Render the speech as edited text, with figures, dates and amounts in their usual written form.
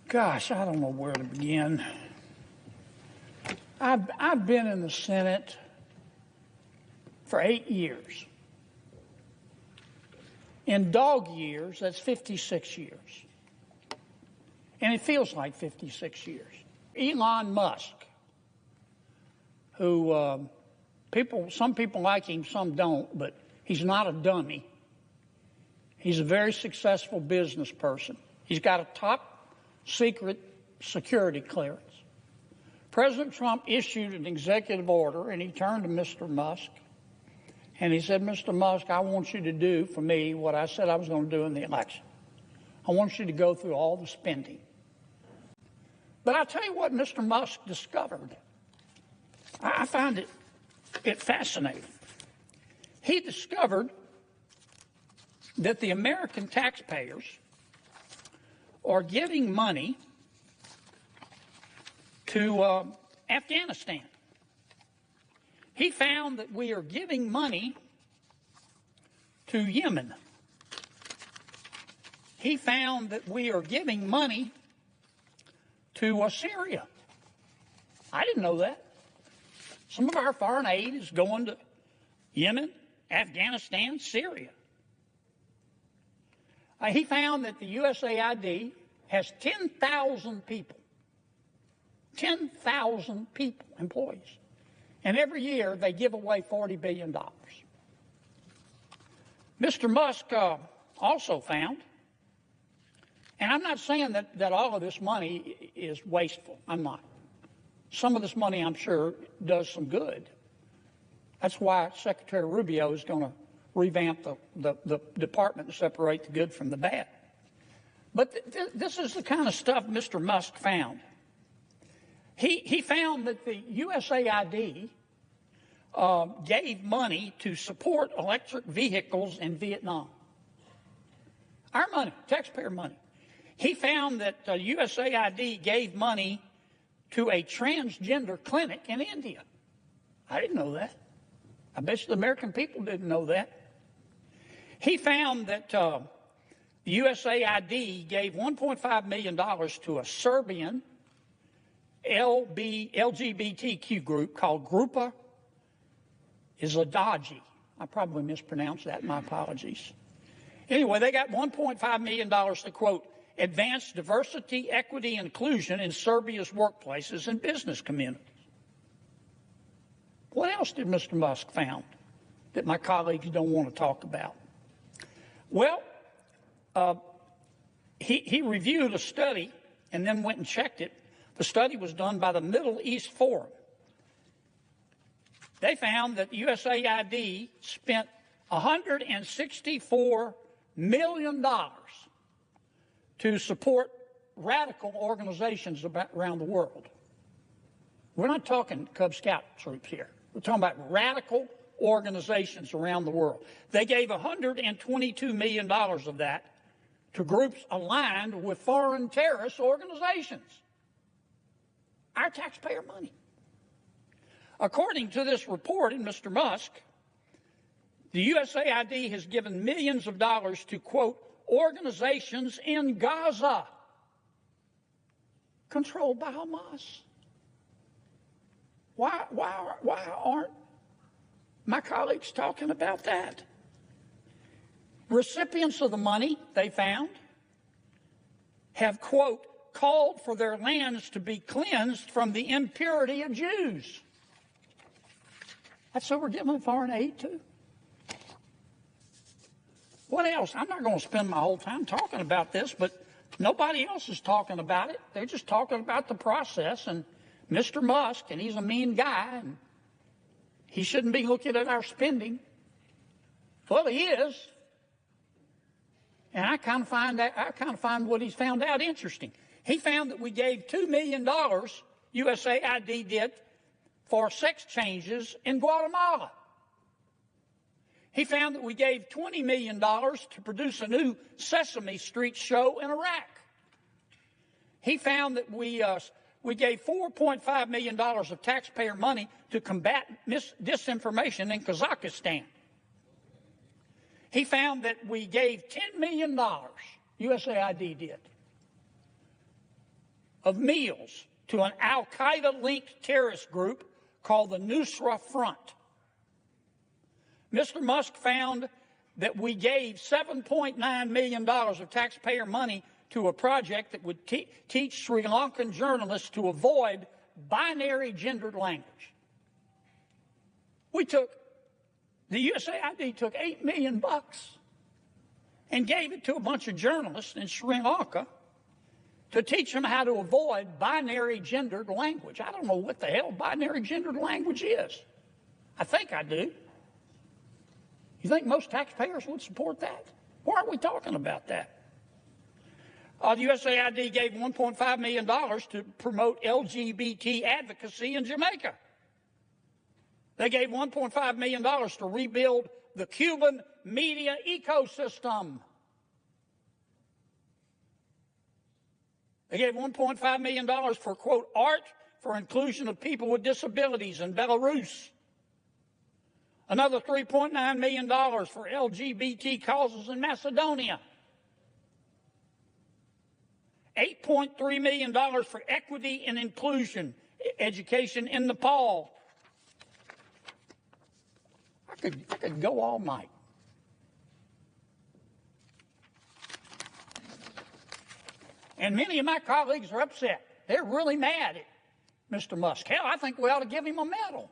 Gosh, I don't know where to begin. I've been in the Senate for 8 years. In dog years, that's 56 years. And it feels like 56 years. Elon Musk, who some people like him, some don't, but he's not a dummy. He's a very successful business person. He's got a top secret security clearance. President Trump issued an executive order, and he turned to Mr. Musk, and he said, Mr. Musk, I want you to do for me what I said I was going to do in the election. I want you to go through all the spending. But I'll tell you what Mr. Musk discovered. I found it fascinating. He discovered that the American taxpayers are giving money to Afghanistan. He found that we are giving money to Yemen. He found that we are giving money to Syria. I didn't know that. Some of our foreign aid is going to Yemen, Afghanistan, Syria. He found that the USAID has 10,000 people, 10,000 people, employees. And every year they give away $40 billion. Mr. Musk also found, and I'm not saying that all of this money is wasteful. I'm not. Some of this money, I'm sure, does some good. That's why Secretary Rubio is going to revamp the department and separate the good from the bad. But this is the kind of stuff Mr. Musk found. He found that the USAID gave money to support electric vehicles in Vietnam. Our money, taxpayer money. He found that USAID gave money to a transgender clinic in India. I didn't know that. I bet you the American people didn't know that. He found that the USAID gave $1.5 million to a Serbian LGBTQ group called Grupa Izladaji. I probably mispronounced that. My apologies. Anyway, they got $1.5 million to, quote, advance diversity, equity, and inclusion in Serbia's workplaces and business communities. What else did Mr. Musk found that my colleagues don't want to talk about? Well, he reviewed a study and then went and checked it. The study was done by the Middle East Forum. They found that USAID spent $164 million to support radical organizations around the world. We're not talking Cub Scout troops here. We're talking about radical organizations around the world. They gave $122 million of that to groups aligned with foreign terrorist organizations. Our taxpayer money. According to this report in Mr. Musk, the USAID has given millions of dollars to, quote, organizations in Gaza controlled by Hamas. Why aren't my colleagues talking about that? Recipients of the money, they found, have, quote, called for their lands to be cleansed from the impurity of Jews. That's what we're giving foreign aid to. What else? I'm not going to spend my whole time talking about this, but nobody else is talking about it. They're just talking about the process. And Mr. Musk, and he's a mean guy, and he shouldn't be looking at our spending. Well, he is. And I kind of find what he's found out interesting. He found that we gave $2 million, USAID did, for sex changes in Guatemala. He found that we gave $20 million to produce a new Sesame Street show in Iraq. He found that we gave $4.5 million of taxpayer money to combat disinformation in Kazakhstan. He found that we gave $10 million, USAID did, of meals to an al-Qaeda-linked terrorist group called the Nusra Front. Mr. Musk found that we gave $7.9 million of taxpayer money to a project that would teach Sri Lankan journalists to avoid binary gendered language. The USAID took $8 million and gave it to a bunch of journalists in Sri Lanka to teach them how to avoid binary gendered language. I don't know what the hell binary gendered language is. I think I do. You think most taxpayers would support that? Why are we talking about that? The USAID gave $1.5 million to promote LGBT advocacy in Jamaica. They gave $1.5 million to rebuild the Cuban media ecosystem. They gave $1.5 million for, quote, art for inclusion of people with disabilities in Belarus. Another $3.9 million for LGBT causes in Macedonia. $8.3 million for equity and inclusion education in Nepal. I could go all night. And many of my colleagues are upset. They're really mad at Mr. Musk. Hell, I think we ought to give him a medal.